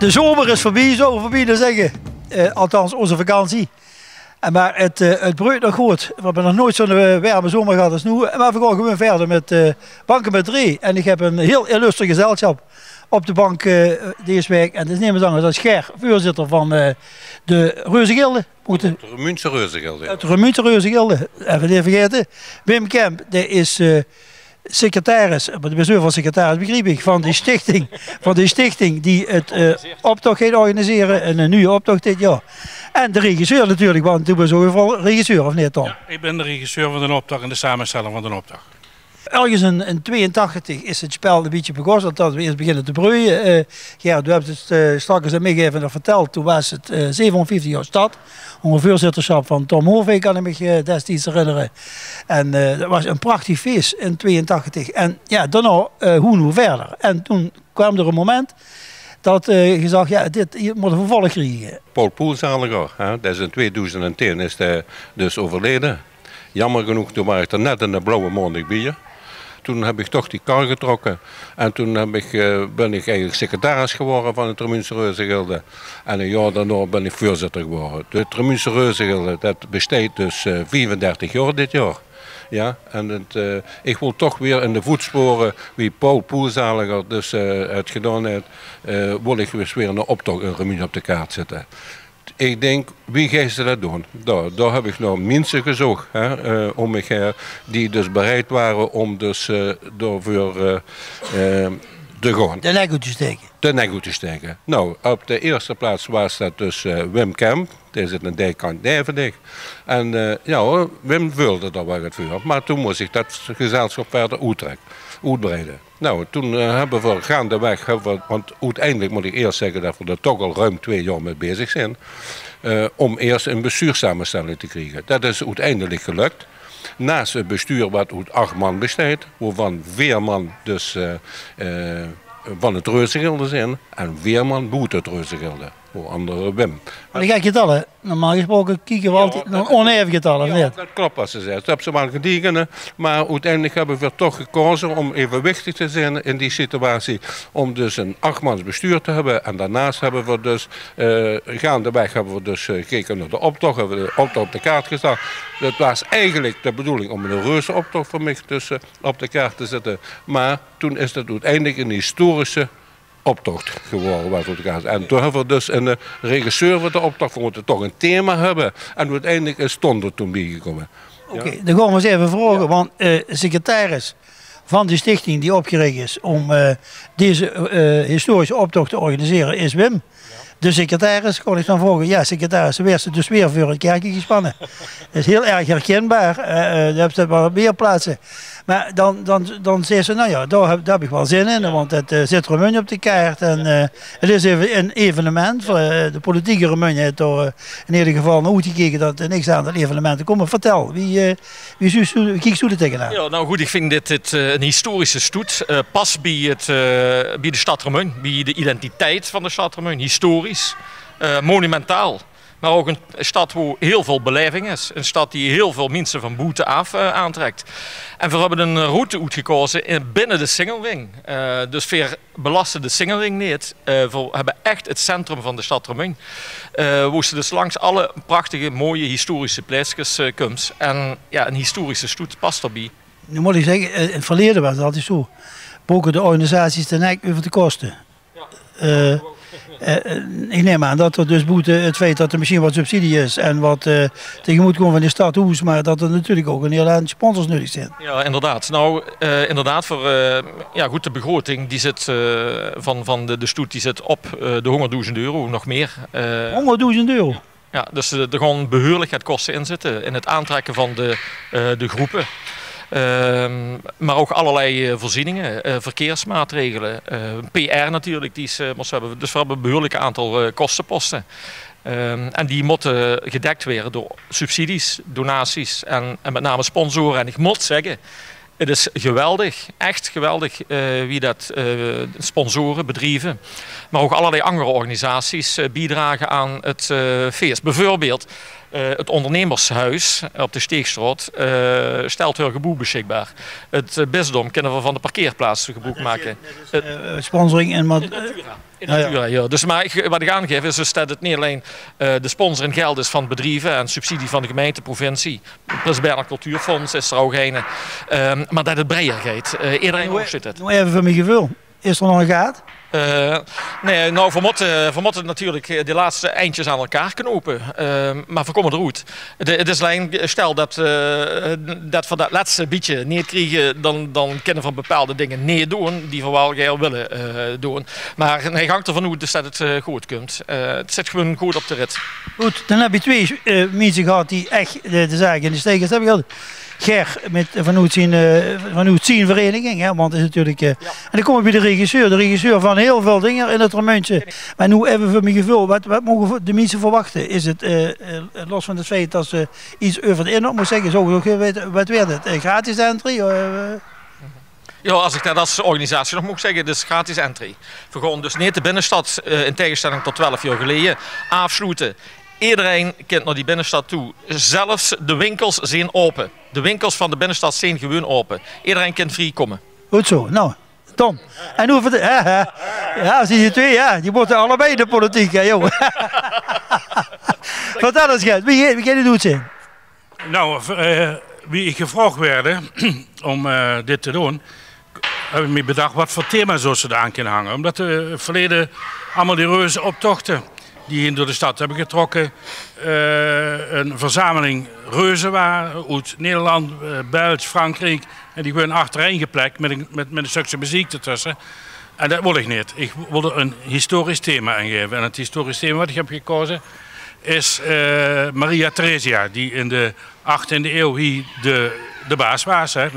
De zomer is voorbij, zo voorbij te zeggen. Althans, onze vakantie. Maar het broeit nog goed. We hebben nog nooit zo'n warme zomer gehad als nu. Maar we gaan gewoon verder met banken met 3. En ik heb een heel illustre gezelschap op de bank deze week. En dat is niemand anders dan Ger, voorzitter van de Reuzegilde. De Remunse Reuzegilde. Het Remunse Reuzegilde, even niet vergeten. Wim Kemp, die is secretaris, maar de bestuur van secretaris begreep ik, van die stichting die het optocht gaat organiseren. En een nieuwe optocht dit jaar. En de regisseur natuurlijk, want toen was overal regisseur, of niet Tom? Ja, ik ben de regisseur van de optocht en de samensteller van de optocht. Ergens in 82 is het spel een beetje begonnen, dat we eerst beginnen te broeien. Gerard, u hebt het straks aan mij even verteld. Toen was het 57 jaar stad. Onder voorzitterschap van Tom Hoofdwijk kan ik me destijds herinneren. En dat was een prachtig feest in 82. En ja, daarna hoe nu verder. En toen kwam er een moment dat je zag, ja, dit moet een vervolg krijgen. Paul Poelzaliger, dat is in 2010 is hij dus overleden. Jammer genoeg, toen was ik er net in de blauwe maandag bij. Toen heb ik toch die kar getrokken en toen ben ik eigenlijk secretaris geworden van het Remunse Reuzegilde. En een jaar daarna ben ik voorzitter geworden. Het Remunse Reuzegilde dat bestaat dus 35 jaar dit jaar. Ja, en ik wil toch weer in de voetsporen wie Paul Poelzaliger dus het gedaan heeft, wil ik weer een optocht in Remun op de kaart zetten. Ik denk, wie gaat ze dat doen? Daar heb ik nou mensen gezocht om me heen die dus bereid waren om dus daarvoor te gaan. De nek uit te steken. De nek uit te steken. Nou, op de eerste plaats was dat dus Wim Kemp. Die zit aan de kant Nijverdijk. En ja, Wim wilde daar wel het vuur. Maar toen moest ik dat gezelschap verder uitbreiden. Nou, toen hebben we gaandeweg, want uiteindelijk moet ik eerst zeggen dat we er toch al ruim 2 jaar mee bezig zijn, om eerst een bestuurssamenstelling te krijgen. Dat is uiteindelijk gelukt. Naast het bestuur wat uit 8 man bestaat, waarvan 4 man dus van het Reuzegilde zijn en 4 man buiten het Reuzegilde. Voor andere Wim. Maar die ga ik getallen. Normaal gesproken kijken we altijd naar oneven getallen. Ja, dat klopt wat ze zegt. Dat hebben ze wel gedegen. Maar uiteindelijk hebben we toch gekozen om evenwichtig te zijn in die situatie. Om dus een 8-mans bestuur te hebben. En daarnaast hebben we dus, gaandeweg hebben we dus gekeken naar de optocht. Hebben we de optocht op de kaart gezet. Dat was eigenlijk de bedoeling om een reuzenoptocht voor mij dus, op de kaart te zetten. Maar toen is dat uiteindelijk een historische optocht geworden. En toen hebben we dus een regisseur van de optocht. We moeten toch een thema hebben. En uiteindelijk is Tonder toen bijgekomen. Oké, dan gaan we eens even vragen. Want secretaris van de stichting die opgericht is om deze historische optocht te organiseren is Wim. De secretaris, kon ik dan vragen, ja secretaris, werd ze dus weer voor het kerkje gespannen. Dat is heel erg herkenbaar, je hebt het wel op meer plaatsen. Maar dan zei ze, nou ja, daar heb ik wel zin in, want het zit Remun op de kaart. En het is even een evenement, voor de politieke Remun heeft er in ieder geval naar uitgekeken dat er niks aan dat evenementen komen. Vertel, wie kijkt zo er tegenaan? Ja, nou goed, ik vind dit een historische stoet. Pas bij de stad Remun, bij de identiteit van de stad Remun, historisch, monumentaal. Maar ook een stad waar heel veel beleving is. Een stad die heel veel mensen van buiten af aantrekt. En we hebben een route uitgekozen binnen de Singelwing. Dus we belasten de Singelwing niet. We hebben echt het centrum van de stad Remun. Waar ze dus langs alle prachtige, mooie historische plaatsjes komt. En ja, een historische stoet past erbij. Nu moet ik zeggen, in het verleden was het altijd zo. Boeken de organisaties de nek over de kosten. Ja. Ik neem aan dat er dus buiten het feit dat er misschien wat subsidie is en wat tegemoet komt van de stad Hoes, maar dat er natuurlijk ook een heel aantal sponsors nodig zijn. Ja, inderdaad. Nou, inderdaad, voor goed, de begroting die zit, van de stoet die zit op de €100.000, nog meer. €100.000? Ja, dus er gaan behoorlijk het kosten in zitten in het aantrekken van de groepen. Maar ook allerlei voorzieningen, verkeersmaatregelen, PR natuurlijk, die moest hebben. Dus we hebben een behoorlijk aantal kostenposten. En die moeten gedekt worden door subsidies, donaties en met name sponsoren. En ik moet zeggen, het is geweldig, echt geweldig wie dat sponsoren, bedrijven, maar ook allerlei andere organisaties bijdragen aan het feest. Bijvoorbeeld het ondernemershuis op de Steegstraat stelt hun geboek beschikbaar. Het bisdom kunnen we van de parkeerplaats gebruik maken. Sponsoring en In natura, ja. Dus, maar wat ik aangeef is dus dat het niet alleen de sponsor en geld is van bedrijven en subsidie van de gemeente, provincie. Het Prins Cultuurfonds is er ook een. Maar dat het breder gaat. Iedereen ook zit het. Nou even voor mijn gevoel. Is er nog een gaat? Nee, nou, we moeten natuurlijk de laatste eindjes aan elkaar knopen. Maar we komen eruit. Het is alleen, stel dat we dat laatste beetje niet krijgen, dan kunnen we bepaalde dingen niet doen die we wel heel willen doen. Maar hij hangt ervan uit dus dat het goed komt. Het zit gewoon goed op de rit. Goed, dan heb je twee mensen gehad die echt de zaak in de steek hebben gehad. Ger vanuit zijn vereniging, hè, want het is natuurlijk... En dan kom je bij de regisseur van heel veel dingen in het romaantje. Maar nu even voor mijn gevoel, wat mogen de mensen verwachten? Is het, los van het feit dat ze iets over de inhoud moet zeggen, zo, wat werd het? Gratis entry? Ja, als ik dat als organisatie nog moet zeggen, dus gratis entry. We gaan dus niet de binnenstad, in tegenstelling tot 12 jaar geleden, afsluiten. Iedereen kent naar die binnenstad toe. Zelfs de winkels zijn open. De winkels van de binnenstad zijn gewoon open. Iedereen kan vrij komen. Goed zo. Nou, Tom. En hoe ja, zie je twee, ja. Die moeten allebei in de politiek, hè, jongen. Vertel eens, Gert. Wie kan het doen zijn? Nou, wie ik gevraagd werd om dit te doen, heb ik me bedacht wat voor thema's ze eraan kunnen hangen. Omdat de verleden allemaal die reuze optochten die hier door de stad hebben getrokken, een verzameling reuzen waren uit Nederland, België, Frankrijk. En die werden achterin geplekt met een stukje muziek ertussen. En dat wil ik niet. Ik wilde een historisch thema aangeven. En het historisch thema wat ik heb gekozen is Maria Theresia, die in de 18e eeuw hier de baas was. Hè.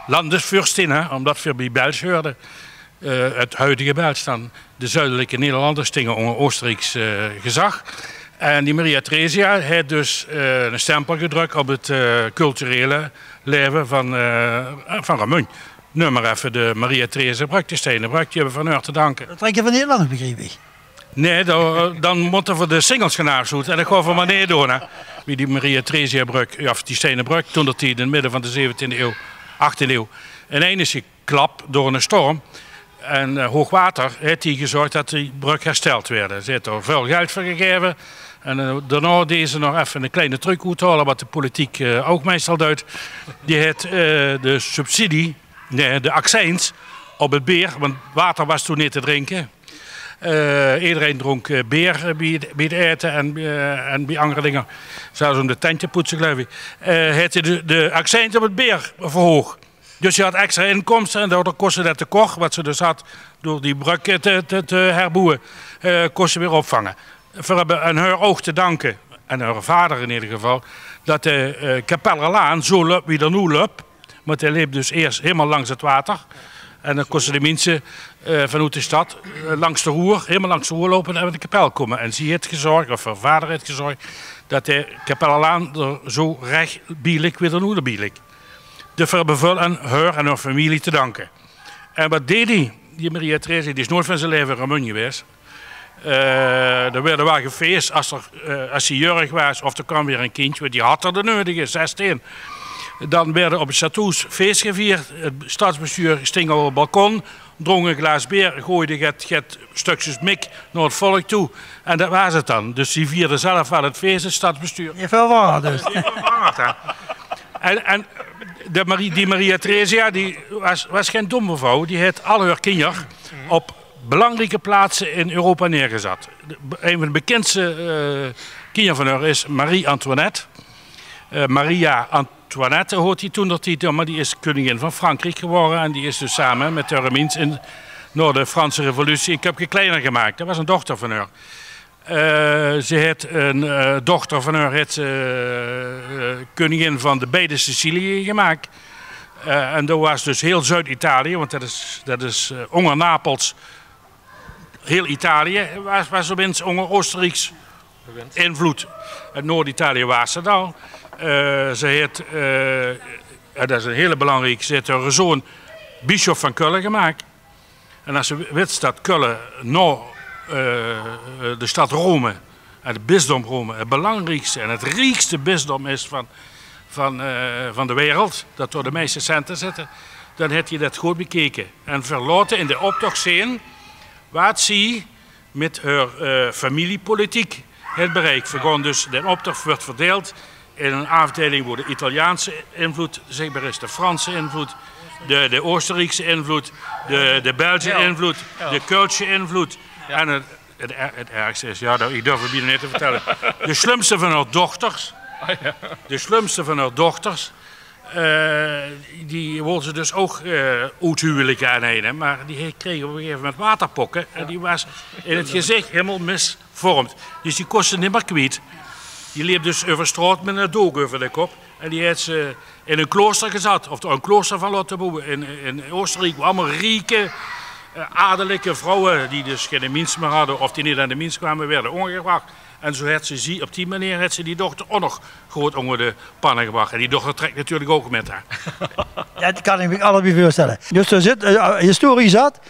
Landesfürstin, omdat we bij België hoorden. Het huidige België dan. De zuidelijke Nederlanders tegen onder Oostenrijks gezag. En die Maria Theresia heeft dus een stempel gedrukt op het culturele leven van Ramun. Noem maar even de Maria Theresia-brug, de Stenenbrug, die hebben we van haar te danken. Dat trek je van Nederland, begreep ik. Nee, dan moeten we de singles gaan afzoeken en dat gaan we maar neer doen. Hè. Wie die Maria Theresia-brug, of die Stenenbrug, toen dat die in het midden van de 17e eeuw, 18e eeuw, ineens is geklapt door een storm. En hoogwater heeft hij gezorgd dat die brug hersteld werd. Ze heeft er veel geld voor gegeven. En daarna deden ze nog even een kleine truc uithalen, wat de politiek ook meestal doet. Die heeft de subsidie, nee, de accijns op het beer, want water was toen niet te drinken. Iedereen dronk beer bij het eten en bij andere dingen. Zelfs om de tentje poetsen, geloof ik. Heeft hij de accijns op het beer verhoogd. Dus je had extra inkomsten en daardoor kostte dat tekort, wat ze dus had door die brug te herboeien, kostte weer opvangen. We hebben aan haar oog te danken, en haar vader in ieder geval, dat de Kapellerlaan zo loopt wie er nu loopt. Want hij liep dus eerst helemaal langs het water. En dan kosten de mensen vanuit de stad langs de Roer, helemaal langs de Roer lopen en naar de kapel komen. En ze heeft gezorgd, of haar vader heeft gezorgd, dat de Kapellerlaan er zo recht bielijk weer nu bielijk. De verbevullen haar en haar familie te danken. En wat deed hij? Die Maria Theresia, die is nooit van zijn leven Ramun geweest. Er werd wel gefeest als hij jurg was of er kwam weer een kindje, want die had er de nodige, 16. Dan werden op het château feest gevierd. Het stadsbestuur sting op het balkon, drong een glas bier, gooide het stukjes mik naar het volk toe. En dat was het dan. Dus die vierde zelf wel het feest, het stadsbestuur. Je veel waar dus. En die Maria Theresia die was geen domme vrouw. Die heeft al haar kinderen op belangrijke plaatsen in Europa neergezet. Een van de bekendste kinderen van haar is Marie Antoinette. Maria Antoinette hoort hij toen de titel, maar die is koningin van Frankrijk geworden. En die is dus samen met haar mens na de Franse revolutie een cupje kleiner gemaakt. Dat was een dochter van haar. Ze heeft een dochter van haar, koningin van de beide Sicilië gemaakt. En dat was dus heel Zuid-Italië, want dat is onder Napels, heel Italië was opeens onder Oostenrijks invloed. Het Noord-Italië was ze al. Ze heeft, dat is een hele belangrijke, ze heeft haar zoon bisschop van Keulen gemaakt. En als je weet dat Keulen de stad Rome, het bisdom Rome, het belangrijkste en het rijkste bisdom is van de wereld, dat door de meeste centen zitten, dan heb je dat goed bekeken. En verlaten in de optocht zien, wat zie met haar familiepolitiek het bereikt. Dus de opdracht wordt verdeeld in een afdeling waar de Italiaanse invloed zichtbaar is, de Franse invloed, de Oostenrijkse invloed, de Belgische invloed, de Keulse invloed. Ja. En het ergste is, ja, ik durf het bijna niet te vertellen, de slimste van haar dochters. De slimste van haar dochters. Die wilden ze dus ook uithuwelijken aan een, maar die kregen op een gegeven moment waterpokken en die was in het gezicht helemaal misvormd. Dus die kostte niet meer kwijt. Die liep dus over straat met een doog over de kop en die had ze in een klooster gezet, of een klooster van laten bouwen in Oostenrijk, waar allemaal rieke, adellijke vrouwen die dus geen minst meer hadden of die niet aan de minst kwamen, werden omgebracht. En zo had ze op die manier had ze die dochter ook nog groot onder de pannen gebracht. En die dochter trekt natuurlijk ook met haar. Ja, dat kan ik me allebei voorstellen. Dus er zit historie zat.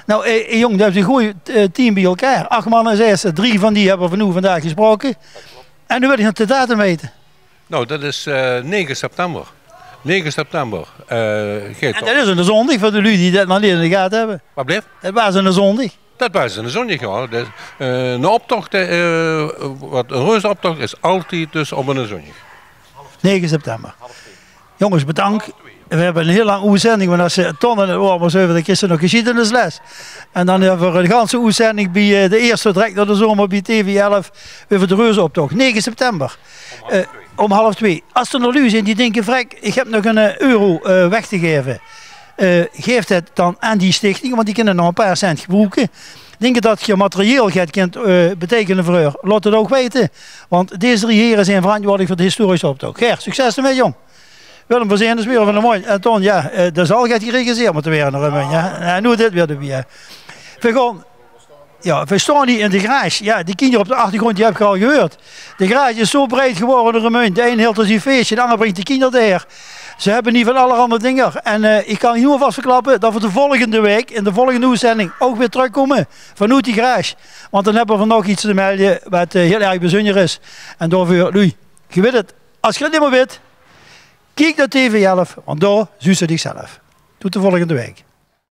Nou, jong, dat is een goed team bij elkaar. 8 mannen 6, 3 van die hebben we nu vandaag gesproken. En nu wil ik nog de datum weten. Nou, dat is 9 september. 9 september. En dat is een zondag voor de lui die dat nog niet in de gaten hebben. Wat bleef? Dat was een zondag. Dat was een zondag, ja. Dus, een optocht, een reusoptocht is altijd dus op een zondag. 9 september. Jongens, bedankt. We hebben een heel lang uitzending, want als ze tonnen het oor was over, dan is er nog geschiedenisles. En dan hebben we een ganse uitzending bij de eerste direct naar de zomer bij TV11 over de reusoptocht. 9 september. Om 1:30. Als er nog lui zijn die denken, vrek, ik heb nog een euro weg te geven. Geeft het dan aan die stichting, want die kunnen nog een paar cent gebruiken. Denk je dat je materieel gaat betekenen voor u? Laat het ook weten. Want deze 3 heren zijn verantwoordelijk voor de historische optocht. Ger, succes ermee, jong. Willem van Zeen is weer van de mooi. En Ton, ja, dat zal gaat geregisseerd moeten weer naar hem. Ja. En nu dit weer erbij. We staan hier in de garage. Ja, die kinderen op de achtergrond, die heb ik al gehoord. De garage is zo breed geworden door Remunt. De een hield als een feestje, de ander brengt de kinderen daar. Ze hebben niet van allerhande dingen. En ik kan hier vast verklappen dat we de volgende week, in de volgende uitzending, ook weer terugkomen vanuit die garage. Want dan hebben we nog iets te melden wat heel erg bijzonder is. En daarvoor, nu, je weet het, als je het niet meer weet, kijk naar TV11, want daar zie je zichzelf. Tot de volgende week.